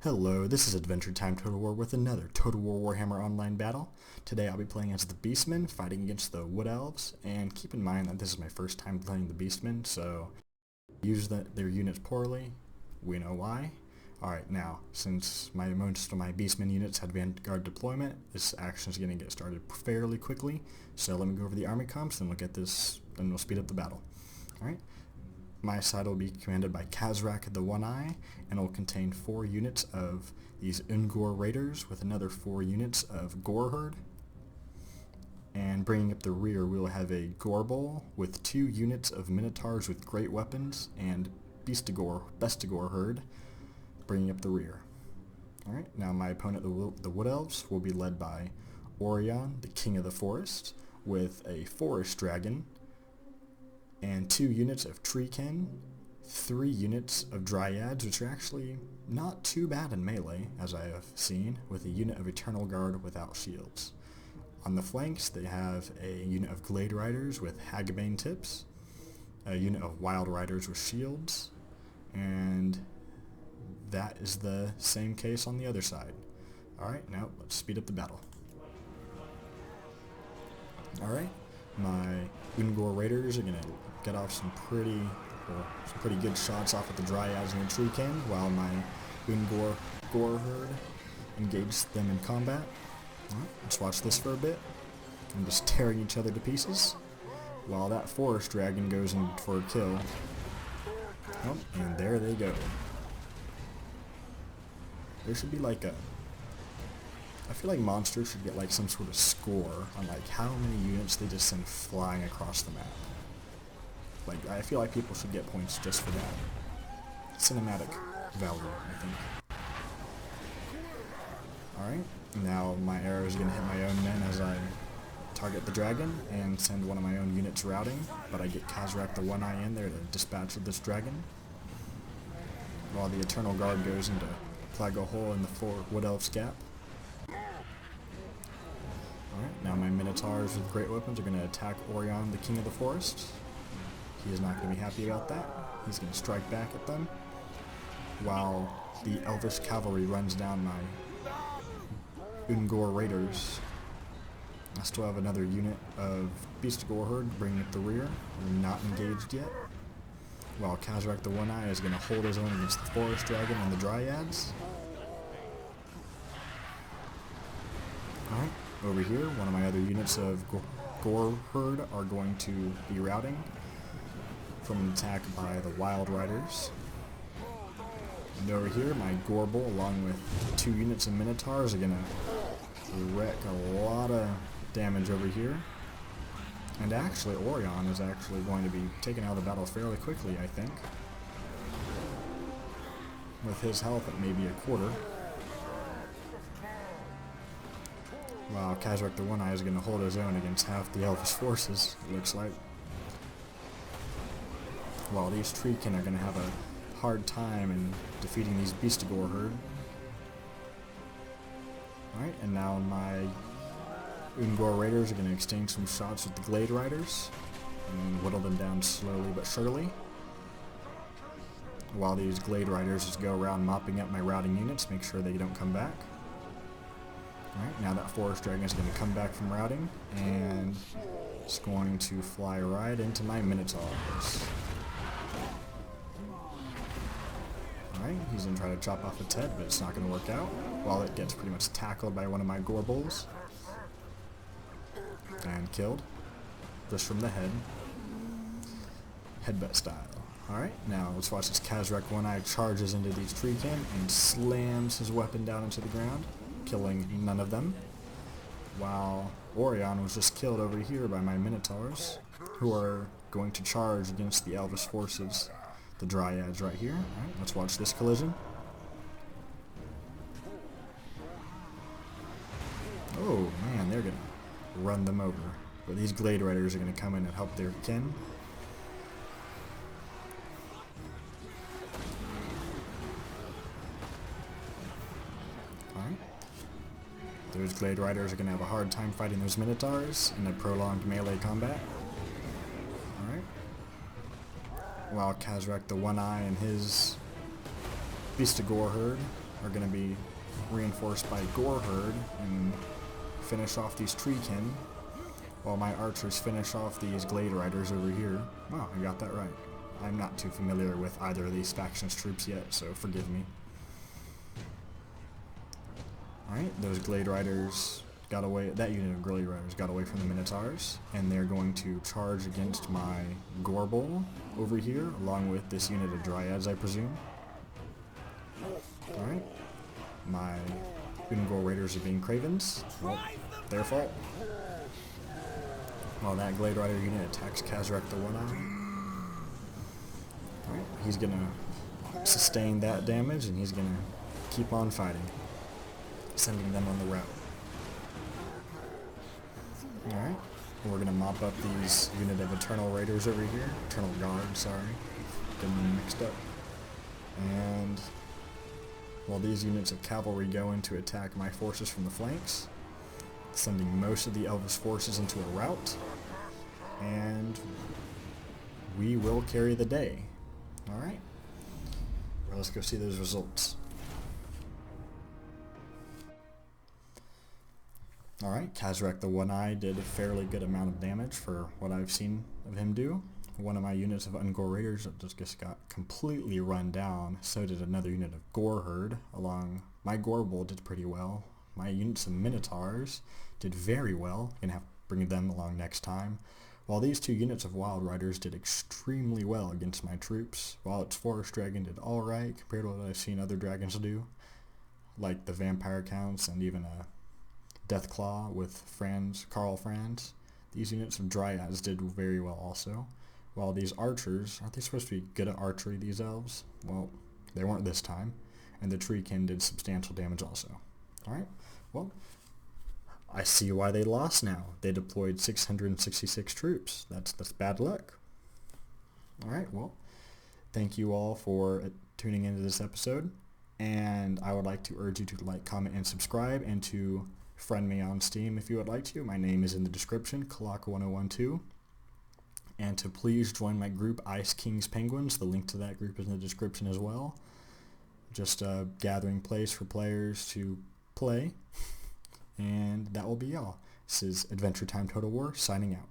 Hello, this is Adventure Time Total War with another Total War Warhammer Online battle. Today I'll be playing as the Beastmen, fighting against the Wood Elves, and keep in mind that this is my first time playing the Beastmen, so use their units poorly. We know why. Alright, now, since most of my Beastmen units had Vanguard deployment, this action is going to get started fairly quickly, so let me go over the army comps and we'll get this, and we'll speed up the battle. Alright. My side will be commanded by Kazrak the One-Eye, and will contain 4 units of these Ungor Raiders with another 4 units of Gore Herd. And bringing up the rear, we will have a Gorbol with 2 units of Minotaurs with great weapons, and Bestigor Herd, bringing up the rear. Alright, now my opponent, the Wood Elves, will be led by Orion, the King of the Forest, with a Forest Dragon, and 2 units of Treekin, 3 units of Dryads, which are actually not too bad in melee, as I have seen, with a unit of Eternal Guard without shields. On the flanks, they have a unit of Glade Riders with Hagabane tips, a unit of Wild Riders with shields, and that is the same case on the other side. Alright, now let's speed up the battle. Alright, my Ungor Raiders are going to get off some pretty good shots off at the Dryads and the Treekin, while my Gore Herd engage them in combat. Alright, let's watch this for a bit. I'm just tearing each other to pieces, while that Forest Dragon goes in for a kill. Oh, and there they go. There should be like a... I feel like monsters should get like some sort of score on like how many units they just send flying across the map. Like, I feel like people should get points just for that. Cinematic value, I think. Alright, now my arrow is going to hit my own men as I target the dragon and send one of my own units routing, but I get Kazrak the One-Eye in there to dispatch this dragon, while the Eternal Guard goes into plug a hole in the Wood Elves gap. Alright, now my Minotaurs with great weapons are going to attack Orion, the King of the Forest. He is not going to be happy about that. He's going to strike back at them, while the Elvish Cavalry runs down my Ungor Raiders. I still have another unit of Bestigor Herd bringing up the rear. We're not engaged yet, while Kazrak the One-Eye is going to hold his own against the Forest Dragon and the Dryads. Alright, over here, one of my other units of Gore Herd are going to be routing from an attack by the Wild Riders. And over here, my Gorbol, along with 2 units of Minotaurs, are going to wreak a lot of damage over here. And actually, Orion is actually going to be taken out of the battle fairly quickly, I think. With his health at maybe a quarter. While Kazrak the One-Eye is going to hold his own against half the Elvish forces, it looks like. While these Treekin are going to have a hard time in defeating these Bestigor Herd. Alright, and now my Ungor Raiders are going to exchange some shots with the Glade Riders and whittle them down slowly but surely, while these Glade Riders just go around mopping up my routing units, make sure they don't come back. Alright, now that Forest Dragon is going to come back from routing, and it's going to fly right into my Minotaurs. Alright, he's going to try to chop off its head, but it's not going to work out, while it gets pretty much tackled by one of my Gorbols. And killed. Just from the head. Headbutt style. Alright, now let's watch this Kazrak One-Eye charges into these Treekin and slams his weapon down into the ground, killing none of them. While Orion was just killed over here by my Minotaurs, who are going to charge against the Elvish forces. The Dryads right here. Alright, let's watch this collision. Oh man, they're gonna run them over. But these Glade Riders are gonna come in and help their kin. Alright. Those Glade Riders are gonna have a hard time fighting those Minotaurs in a prolonged melee combat. Alright. While Kazrak the One-Eye and his Bestigor Herd are going to be reinforced by Gore Herd and finish off these Treekin, while my archers finish off these Glade Riders over here. Wow, I got that right. I'm not too familiar with either of these factions' troops yet, so forgive me. Alright, those Glade Riders got away, that unit of Glade Riders got away from the Minotaurs, and they're going to charge against my Gorbol over here, along with this unit of Dryads, I presume. Alright, my Ungor Raiders are being Cravens. Well, their fault. While that Glade Rider unit attacks Kazrak the One-Eye. Alright, he's gonna sustain that damage, and he's gonna keep on fighting, sending them on the route. Alright, we're gonna mop up these unit of Eternal Raiders over here. Eternal Guard, sorry. Getting them mixed up. And while these units of cavalry go in to attack my forces from the flanks, sending most of the Elves forces into a rout, and we will carry the day. Alright, well, let's go see those results. Alright, Kazrak the One-Eye did a fairly good amount of damage for what I've seen of him do. One of my units of Ungor Raiders just got completely run down. So did another unit of Gore Herd. My Gorbol did pretty well. My units of Minotaurs did very well. Gonna have to bring them along next time. While these two units of Wild Riders did extremely well against my troops. While its Forest Dragon did alright compared to what I've seen other dragons do, like the Vampire Counts and even a Deathclaw with Karl Franz. These units of Dryads did very well also. While these archers, aren't they supposed to be good at archery, these elves? Well, they weren't this time. And the Treekin did substantial damage also. Alright, well, I see why they lost now. They deployed 666 troops. That's bad luck. Alright, well, thank you all for tuning into this episode. And I would like to urge you to like, comment, and subscribe, and to friend me on Steam if you would like to. My name is in the description, Kalaka1012. And to please join my group, Ice Kings Penguins. The link to that group is in the description as well. Just a gathering place for players to play. And that will be all. This is Adventure Time Total War, signing out.